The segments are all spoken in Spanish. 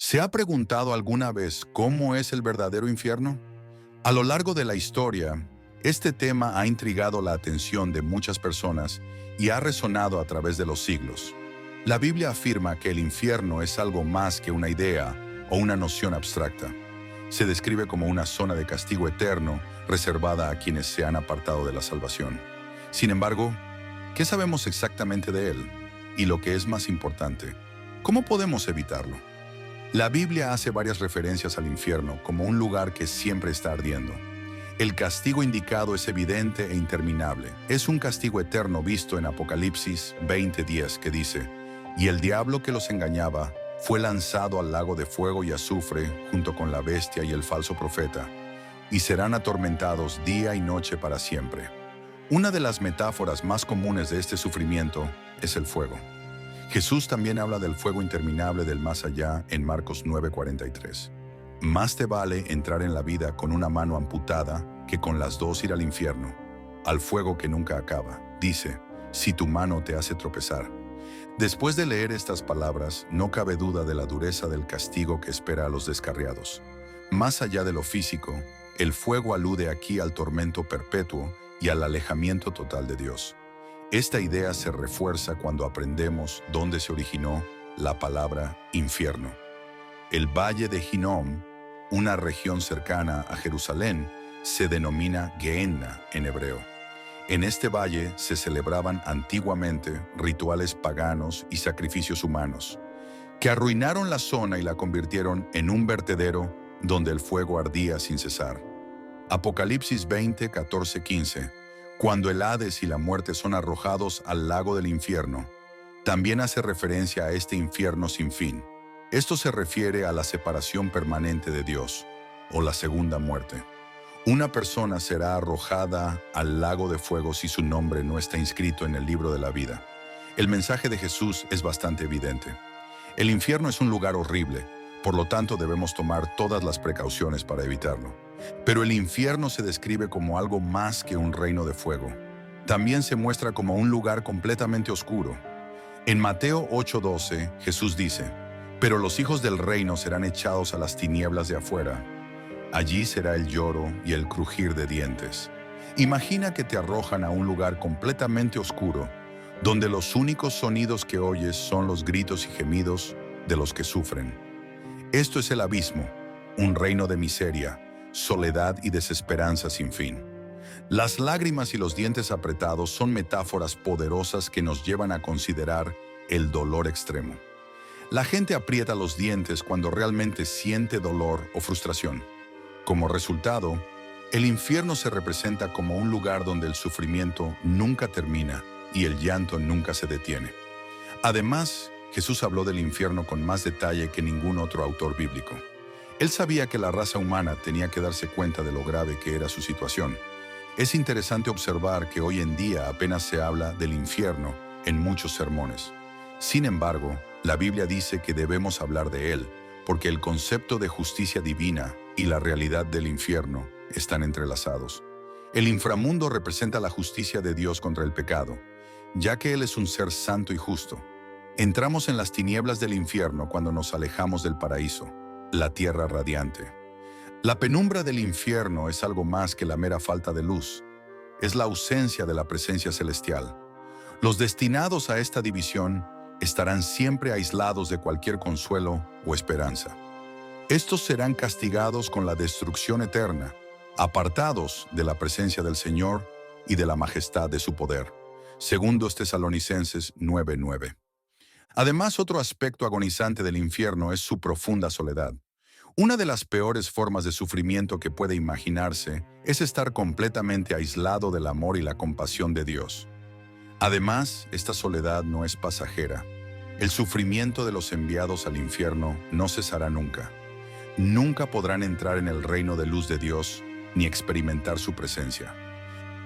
¿Se ha preguntado alguna vez cómo es el verdadero infierno? A lo largo de la historia, este tema ha intrigado la atención de muchas personas y ha resonado a través de los siglos. La Biblia afirma que el infierno es algo más que una idea o una noción abstracta. Se describe como una zona de castigo eterno reservada a quienes se han apartado de la salvación. Sin embargo, ¿qué sabemos exactamente de él? Y lo que es más importante, ¿cómo podemos evitarlo? La Biblia hace varias referencias al infierno como un lugar que siempre está ardiendo. El castigo indicado es evidente e interminable. Es un castigo eterno visto en Apocalipsis 20:10 que dice: «Y el diablo que los engañaba fue lanzado al lago de fuego y azufre junto con la bestia y el falso profeta, y serán atormentados día y noche para siempre». Una de las metáforas más comunes de este sufrimiento es el fuego. Jesús también habla del fuego interminable del más allá en Marcos 9:43. Más te vale entrar en la vida con una mano amputada que con las dos ir al infierno, al fuego que nunca acaba. Dice, si tu mano te hace tropezar. Después de leer estas palabras, no cabe duda de la dureza del castigo que espera a los descarriados. Más allá de lo físico, el fuego alude aquí al tormento perpetuo y al alejamiento total de Dios. Esta idea se refuerza cuando aprendemos dónde se originó la palabra infierno. El valle de Hinnom, una región cercana a Jerusalén, se denomina Gehenna en hebreo. En este valle se celebraban antiguamente rituales paganos y sacrificios humanos, que arruinaron la zona y la convirtieron en un vertedero donde el fuego ardía sin cesar. Apocalipsis 20, 14, 15. Cuando el Hades y la muerte son arrojados al lago del infierno, también hace referencia a este infierno sin fin. Esto se refiere a la separación permanente de Dios, o la segunda muerte. Una persona será arrojada al lago de fuego si su nombre no está inscrito en el libro de la vida. El mensaje de Jesús es bastante evidente. El infierno es un lugar horrible, por lo tanto debemos tomar todas las precauciones para evitarlo. Pero el infierno se describe como algo más que un reino de fuego. También se muestra como un lugar completamente oscuro. En Mateo 8:12, Jesús dice, «Pero los hijos del reino serán echados a las tinieblas de afuera. Allí será el lloro y el crujir de dientes». Imagina que te arrojan a un lugar completamente oscuro, donde los únicos sonidos que oyes son los gritos y gemidos de los que sufren. Esto es el abismo, un reino de miseria, soledad y desesperanza sin fin. Las lágrimas y los dientes apretados son metáforas poderosas que nos llevan a considerar el dolor extremo. La gente aprieta los dientes cuando realmente siente dolor o frustración. Como resultado, el infierno se representa como un lugar donde el sufrimiento nunca termina y el llanto nunca se detiene. Además, Jesús habló del infierno con más detalle que ningún otro autor bíblico. Él sabía que la raza humana tenía que darse cuenta de lo grave que era su situación. Es interesante observar que hoy en día apenas se habla del infierno en muchos sermones. Sin embargo, la Biblia dice que debemos hablar de él, porque el concepto de justicia divina y la realidad del infierno están entrelazados. El inframundo representa la justicia de Dios contra el pecado, ya que Él es un ser santo y justo. Entramos en las tinieblas del infierno cuando nos alejamos del paraíso, la tierra radiante. La penumbra del infierno es algo más que la mera falta de luz. Es la ausencia de la presencia celestial. Los destinados a esta división estarán siempre aislados de cualquier consuelo o esperanza. Estos serán castigados con la destrucción eterna, apartados de la presencia del Señor y de la majestad de su poder. Segundos Tesalonicenses 9:9. Además, otro aspecto agonizante del infierno es su profunda soledad. Una de las peores formas de sufrimiento que puede imaginarse es estar completamente aislado del amor y la compasión de Dios. Además, esta soledad no es pasajera. El sufrimiento de los enviados al infierno no cesará nunca. Nunca podrán entrar en el reino de luz de Dios ni experimentar su presencia.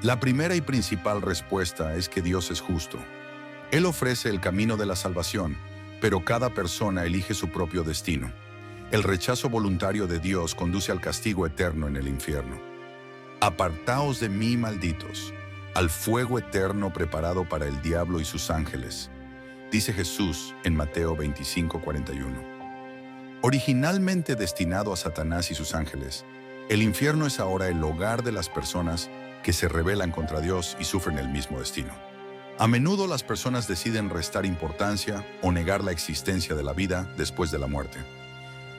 La primera y principal respuesta es que Dios es justo. Él ofrece el camino de la salvación, pero cada persona elige su propio destino. El rechazo voluntario de Dios conduce al castigo eterno en el infierno. Apartaos de mí, malditos, al fuego eterno preparado para el diablo y sus ángeles, dice Jesús en Mateo 25:41. Originalmente destinado a Satanás y sus ángeles, el infierno es ahora el hogar de las personas que se rebelan contra Dios y sufren el mismo destino. A menudo las personas deciden restar importancia o negar la existencia de la vida después de la muerte.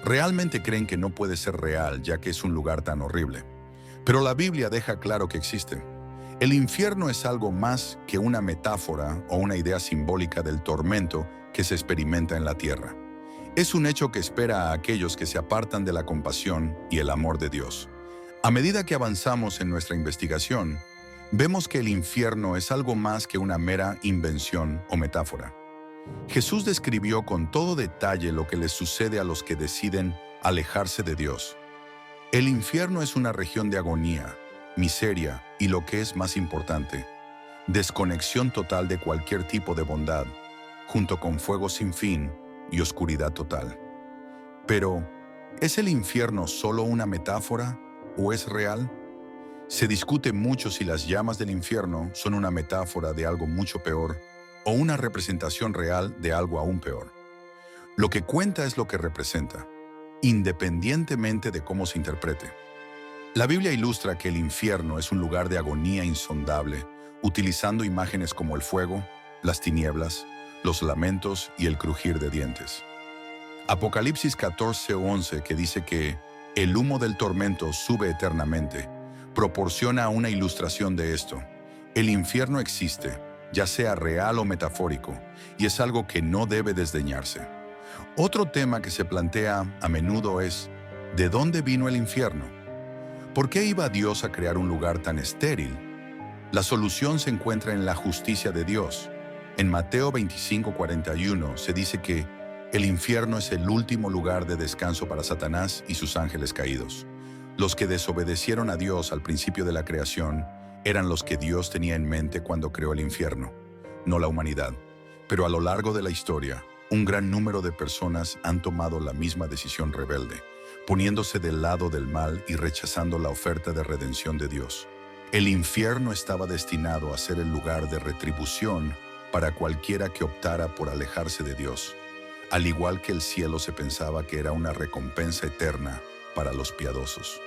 Realmente creen que no puede ser real ya que es un lugar tan horrible. Pero la Biblia deja claro que existe. El infierno es algo más que una metáfora o una idea simbólica del tormento que se experimenta en la tierra. Es un hecho que espera a aquellos que se apartan de la compasión y el amor de Dios. A medida que avanzamos en nuestra investigación, vemos que el infierno es algo más que una mera invención o metáfora. Jesús describió con todo detalle lo que les sucede a los que deciden alejarse de Dios. El infierno es una región de agonía, miseria y, lo que es más importante, desconexión total de cualquier tipo de bondad, junto con fuego sin fin y oscuridad total. Pero, ¿es el infierno solo una metáfora o es real? Se discute mucho si las llamas del infierno son una metáfora de algo mucho peor o una representación real de algo aún peor. Lo que cuenta es lo que representa, independientemente de cómo se interprete. La Biblia ilustra que el infierno es un lugar de agonía insondable, utilizando imágenes como el fuego, las tinieblas, los lamentos y el crujir de dientes. Apocalipsis 14:11, que dice que el humo del tormento sube eternamente, proporciona una ilustración de esto. El infierno existe, ya sea real o metafórico, y es algo que no debe desdeñarse. Otro tema que se plantea a menudo es, ¿de dónde vino el infierno? ¿Por qué iba Dios a crear un lugar tan estéril? La solución se encuentra en la justicia de Dios. En Mateo 25:41 se dice que el infierno es el último lugar de descanso para Satanás y sus ángeles caídos. Los que desobedecieron a Dios al principio de la creación eran los que Dios tenía en mente cuando creó el infierno, no la humanidad. Pero a lo largo de la historia, un gran número de personas han tomado la misma decisión rebelde, poniéndose del lado del mal y rechazando la oferta de redención de Dios. El infierno estaba destinado a ser el lugar de retribución para cualquiera que optara por alejarse de Dios, al igual que el cielo se pensaba que era una recompensa eterna para los piadosos.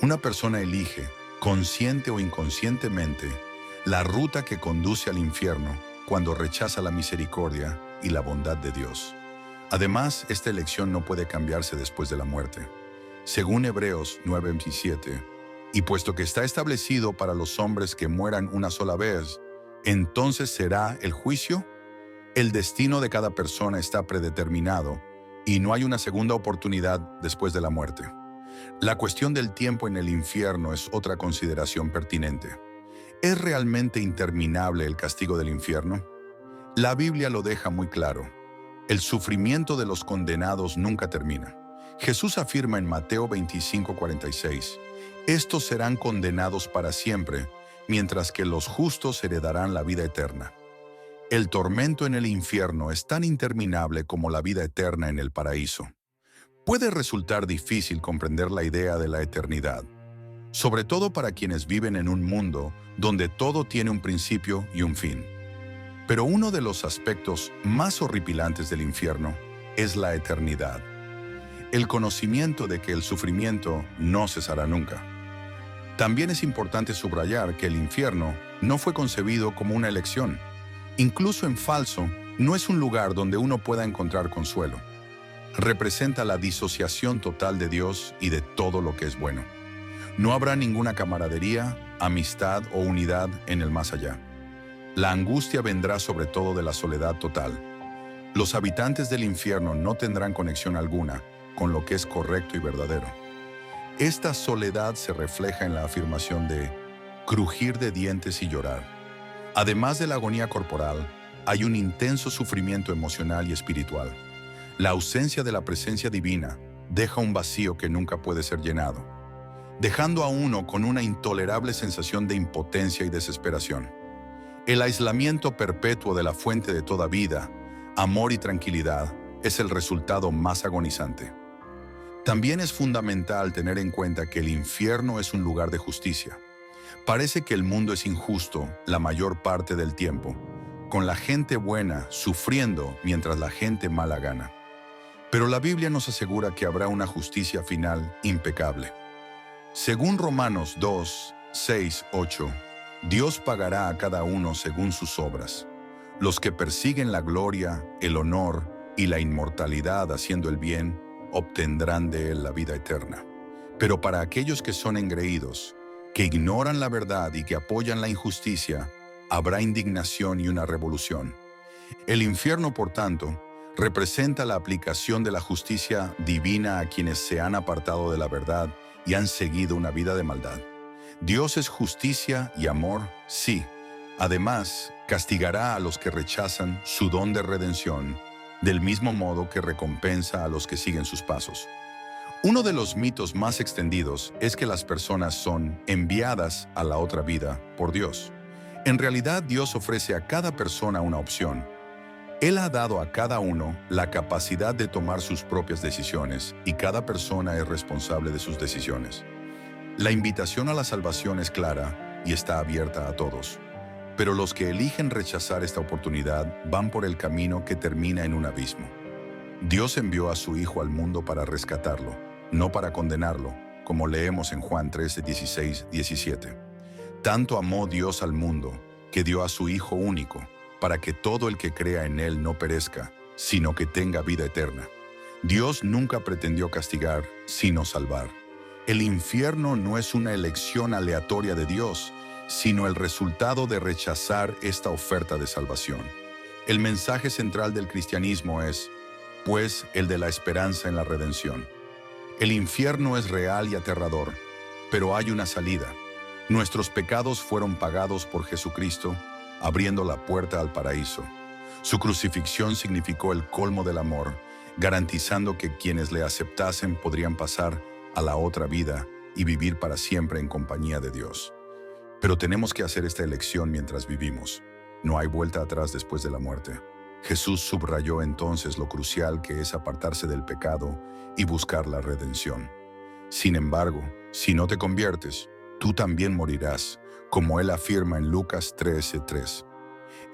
Una persona elige, consciente o inconscientemente, la ruta que conduce al infierno cuando rechaza la misericordia y la bondad de Dios. Además, esta elección no puede cambiarse después de la muerte. Según Hebreos 9:27, y puesto que está establecido para los hombres que mueran una sola vez, entonces será el juicio. El destino de cada persona está predeterminado y no hay una segunda oportunidad después de la muerte. La cuestión del tiempo en el infierno es otra consideración pertinente. ¿Es realmente interminable el castigo del infierno? La Biblia lo deja muy claro. El sufrimiento de los condenados nunca termina. Jesús afirma en Mateo 25:46, estos serán condenados para siempre, mientras que los justos heredarán la vida eterna. El tormento en el infierno es tan interminable como la vida eterna en el paraíso. Puede resultar difícil comprender la idea de la eternidad, sobre todo para quienes viven en un mundo donde todo tiene un principio y un fin. Pero uno de los aspectos más horripilantes del infierno es la eternidad. El conocimiento de que el sufrimiento no cesará nunca. También es importante subrayar que el infierno no fue concebido como una elección. Incluso en falso, no es un lugar donde uno pueda encontrar consuelo. Representa la disociación total de Dios y de todo lo que es bueno. No habrá ninguna camaradería, amistad o unidad en el más allá. La angustia vendrá sobre todo de la soledad total. Los habitantes del infierno no tendrán conexión alguna con lo que es correcto y verdadero. Esta soledad se refleja en la afirmación de crujir de dientes y llorar. Además de la agonía corporal, hay un intenso sufrimiento emocional y espiritual. La ausencia de la presencia divina deja un vacío que nunca puede ser llenado, dejando a uno con una intolerable sensación de impotencia y desesperación. El aislamiento perpetuo de la fuente de toda vida, amor y tranquilidad es el resultado más agonizante. También es fundamental tener en cuenta que el infierno es un lugar de justicia. Parece que el mundo es injusto la mayor parte del tiempo, con la gente buena sufriendo mientras la gente mala gana. Pero la Biblia nos asegura que habrá una justicia final impecable. Según Romanos 2, 6, 8, Dios pagará a cada uno según sus obras. Los que persiguen la gloria, el honor y la inmortalidad haciendo el bien, obtendrán de él la vida eterna. Pero para aquellos que son engreídos, que ignoran la verdad y que apoyan la injusticia, habrá indignación y una revolución. El infierno, por tanto, representa la aplicación de la justicia divina a quienes se han apartado de la verdad y han seguido una vida de maldad. Dios es justicia y amor, sí. Además, castigará a los que rechazan su don de redención, del mismo modo que recompensa a los que siguen sus pasos. Uno de los mitos más extendidos es que las personas son enviadas a la otra vida por Dios. En realidad, Dios ofrece a cada persona una opción. Él ha dado a cada uno la capacidad de tomar sus propias decisiones y cada persona es responsable de sus decisiones. La invitación a la salvación es clara y está abierta a todos. Pero los que eligen rechazar esta oportunidad van por el camino que termina en un abismo. Dios envió a su Hijo al mundo para rescatarlo, no para condenarlo, como leemos en Juan 13, 16, 17. Tanto amó Dios al mundo, que dio a su Hijo único, para que todo el que crea en Él no perezca, sino que tenga vida eterna. Dios nunca pretendió castigar, sino salvar. El infierno no es una elección aleatoria de Dios, sino el resultado de rechazar esta oferta de salvación. El mensaje central del cristianismo es, pues, el de la esperanza en la redención. El infierno es real y aterrador, pero hay una salida. Nuestros pecados fueron pagados por Jesucristo, abriendo la puerta al paraíso. Su crucifixión significó el colmo del amor, garantizando que quienes le aceptasen podrían pasar a la otra vida y vivir para siempre en compañía de Dios. Pero tenemos que hacer esta elección mientras vivimos. No hay vuelta atrás después de la muerte. Jesús subrayó entonces lo crucial que es apartarse del pecado y buscar la redención. Sin embargo, si no te conviertes, tú también morirás, como él afirma en Lucas 13:3.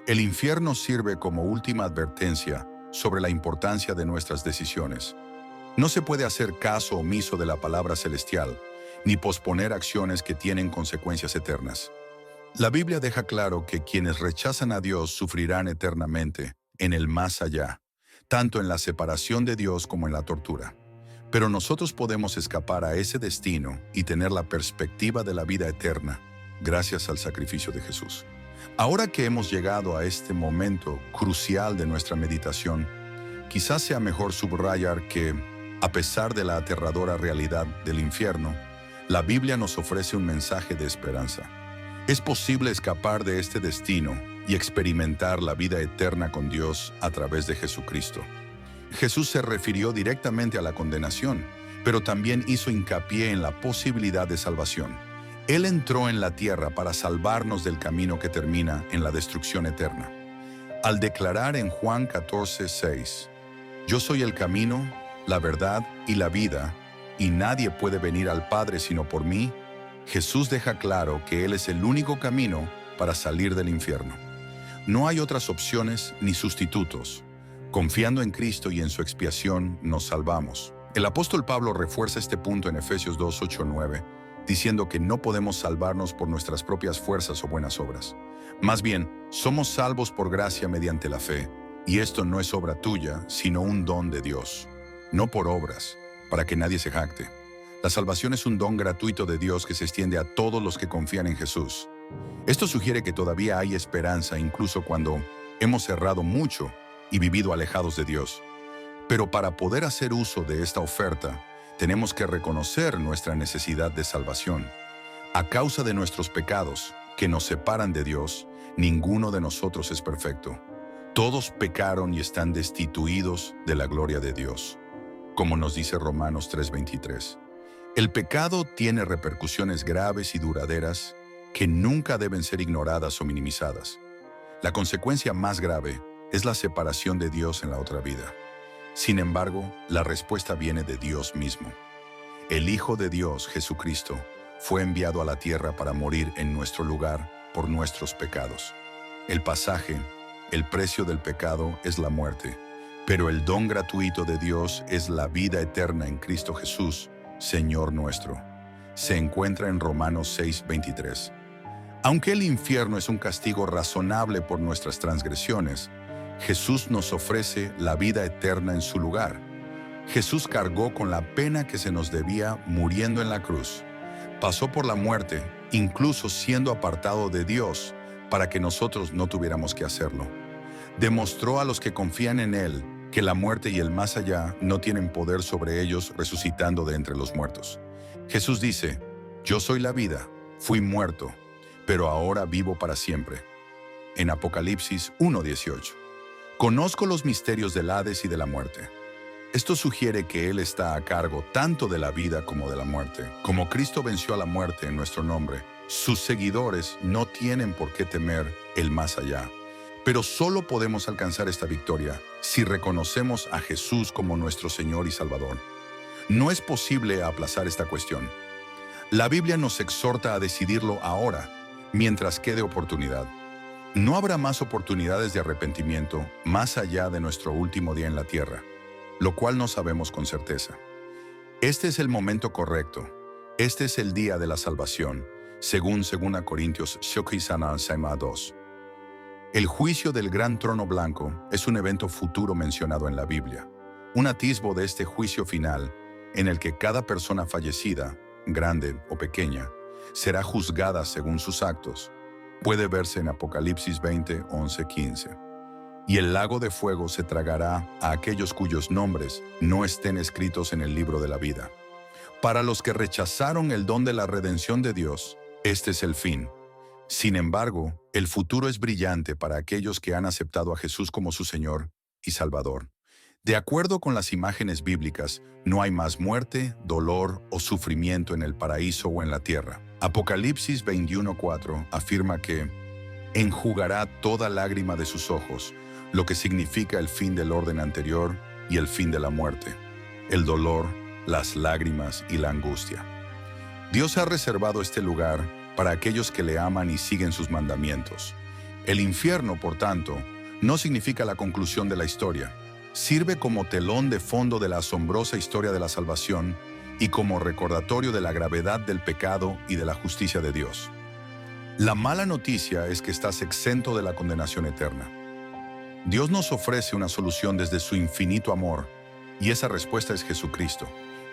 El infierno sirve como última advertencia sobre la importancia de nuestras decisiones. No se puede hacer caso omiso de la palabra celestial, ni posponer acciones que tienen consecuencias eternas. La Biblia deja claro que quienes rechazan a Dios sufrirán eternamente en el más allá, tanto en la separación de Dios como en la tortura. Pero nosotros podemos escapar a ese destino y tener la perspectiva de la vida eterna, gracias al sacrificio de Jesús. Ahora que hemos llegado a este momento crucial de nuestra meditación, quizás sea mejor subrayar que, a pesar de la aterradora realidad del infierno, la Biblia nos ofrece un mensaje de esperanza. Es posible escapar de este destino y experimentar la vida eterna con Dios a través de Jesucristo. Jesús se refirió directamente a la condenación, pero también hizo hincapié en la posibilidad de salvación. Él entró en la tierra para salvarnos del camino que termina en la destrucción eterna. Al declarar en Juan 14:6, «Yo soy el camino, la verdad y la vida, y nadie puede venir al Padre sino por mí», Jesús deja claro que Él es el único camino para salir del infierno. No hay otras opciones ni sustitutos. Confiando en Cristo y en su expiación, nos salvamos. El apóstol Pablo refuerza este punto en Efesios 2, 8, 9, diciendo que no podemos salvarnos por nuestras propias fuerzas o buenas obras. Más bien, somos salvos por gracia mediante la fe, y esto no es obra tuya, sino un don de Dios. No por obras, para que nadie se jacte. La salvación es un don gratuito de Dios que se extiende a todos los que confían en Jesús. Esto sugiere que todavía hay esperanza incluso cuando hemos errado mucho y vivido alejados de Dios. Pero para poder hacer uso de esta oferta, tenemos que reconocer nuestra necesidad de salvación. A causa de nuestros pecados, que nos separan de Dios, ninguno de nosotros es perfecto. Todos pecaron y están destituidos de la gloria de Dios, como nos dice Romanos 3:23. El pecado tiene repercusiones graves y duraderas que nunca deben ser ignoradas o minimizadas. La consecuencia más grave es la separación de Dios en la otra vida. Sin embargo, la respuesta viene de Dios mismo. El Hijo de Dios, Jesucristo, fue enviado a la tierra para morir en nuestro lugar por nuestros pecados. El pasaje, el precio del pecado es la muerte, Pero el don gratuito de Dios es la vida eterna en Cristo Jesús, Señor nuestro. Se encuentra en Romanos 6:23. Aunque el infierno es un castigo razonable por nuestras transgresiones, Jesús nos ofrece la vida eterna en su lugar. Jesús cargó con la pena que se nos debía muriendo en la cruz. Pasó por la muerte, incluso siendo apartado de Dios, para que nosotros no tuviéramos que hacerlo. Demostró a los que confían en Él que la muerte y el más allá no tienen poder sobre ellos resucitando de entre los muertos. Jesús dice, yo soy la vida, fui muerto, pero ahora vivo para siempre. En Apocalipsis 1:18. Conozco los misterios del Hades y de la muerte. Esto sugiere que Él está a cargo tanto de la vida como de la muerte. Como Cristo venció a la muerte en nuestro nombre, sus seguidores no tienen por qué temer el más allá. Pero solo podemos alcanzar esta victoria si reconocemos a Jesús como nuestro Señor y Salvador. No es posible aplazar esta cuestión. La Biblia nos exhorta a decidirlo ahora, mientras quede oportunidad. No habrá más oportunidades de arrepentimiento más allá de nuestro último día en la tierra, lo cual no sabemos con certeza. Este es el momento correcto. Este es el día de la salvación, según 2 Corintios 2. El juicio del gran trono blanco es un evento futuro mencionado en la Biblia, un atisbo de este juicio final en el que cada persona fallecida, grande o pequeña, será juzgada según sus actos. Puede verse en Apocalipsis 20, 11, 15. Y el lago de fuego se tragará a aquellos cuyos nombres no estén escritos en el libro de la vida. Para los que rechazaron el don de la redención de Dios, este es el fin. Sin embargo, el futuro es brillante para aquellos que han aceptado a Jesús como su Señor y Salvador. De acuerdo con las imágenes bíblicas, no hay más muerte, dolor o sufrimiento en el paraíso o en la tierra. Apocalipsis 21:4 afirma que enjugará toda lágrima de sus ojos, lo que significa el fin del orden anterior y el fin de la muerte, el dolor, las lágrimas y la angustia. Dios ha reservado este lugar para aquellos que le aman y siguen sus mandamientos. El infierno, por tanto, no significa la conclusión de la historia. Sirve como telón de fondo de la asombrosa historia de la salvación y como recordatorio de la gravedad del pecado y de la justicia de Dios. La mala noticia es que estás exento de la condenación eterna. Dios nos ofrece una solución desde su infinito amor, y esa respuesta es Jesucristo.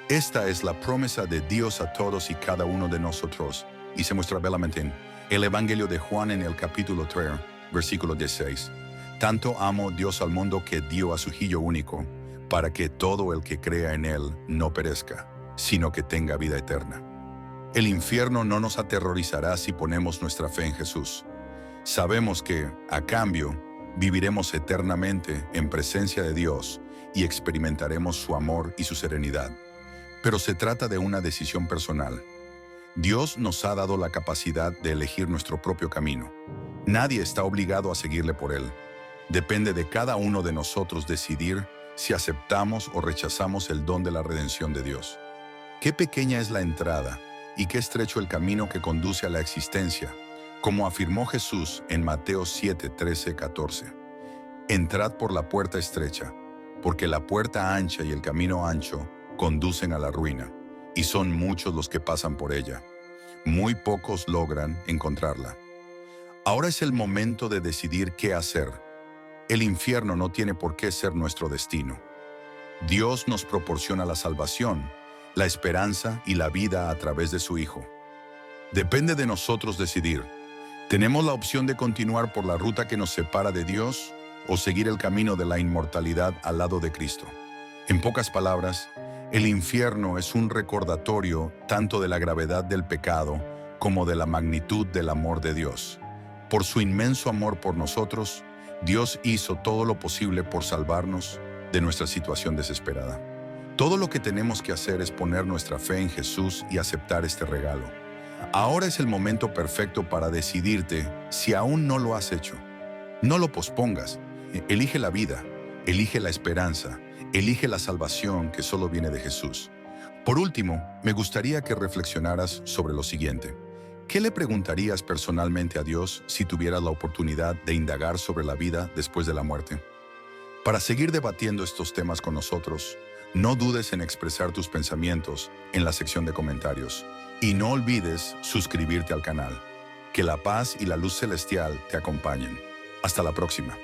Esta es la promesa de Dios a todos y cada uno de nosotros, y se muestra belamente en el Evangelio de Juan en el capítulo 3, versículo 16. Tanto amó Dios al mundo que dio a su Hijo único, para que todo el que crea en Él no perezca, sino que tenga vida eterna. El infierno no nos aterrorizará si ponemos nuestra fe en Jesús. Sabemos que, a cambio, viviremos eternamente en presencia de Dios y experimentaremos su amor y su serenidad. Pero se trata de una decisión personal. Dios nos ha dado la capacidad de elegir nuestro propio camino. Nadie está obligado a seguirle por él. Depende de cada uno de nosotros decidir si aceptamos o rechazamos el don de la redención de Dios. Qué pequeña es la entrada y qué estrecho el camino que conduce a la existencia, como afirmó Jesús en Mateo 7, 13, 14. Entrad por la puerta estrecha, porque la puerta ancha y el camino ancho conducen a la ruina, y son muchos los que pasan por ella. Muy pocos logran encontrarla. Ahora es el momento de decidir qué hacer. El infierno no tiene por qué ser nuestro destino. Dios nos proporciona la salvación, la esperanza y la vida a través de su Hijo. Depende de nosotros decidir. Tenemos la opción de continuar por la ruta que nos separa de Dios o seguir el camino de la inmortalidad al lado de Cristo. En pocas palabras, el infierno es un recordatorio tanto de la gravedad del pecado como de la magnitud del amor de Dios. Por su inmenso amor por nosotros, Dios hizo todo lo posible por salvarnos de nuestra situación desesperada. Todo lo que tenemos que hacer es poner nuestra fe en Jesús y aceptar este regalo. Ahora es el momento perfecto para decidirte si aún no lo has hecho. No lo pospongas. Elige la vida, elige la esperanza, elige la salvación que solo viene de Jesús. Por último, me gustaría que reflexionaras sobre lo siguiente. ¿Qué le preguntarías personalmente a Dios si tuvieras la oportunidad de indagar sobre la vida después de la muerte? Para seguir debatiendo estos temas con nosotros, no dudes en expresar tus pensamientos en la sección de comentarios y no olvides suscribirte al canal. Que la paz y la luz celestial te acompañen. Hasta la próxima.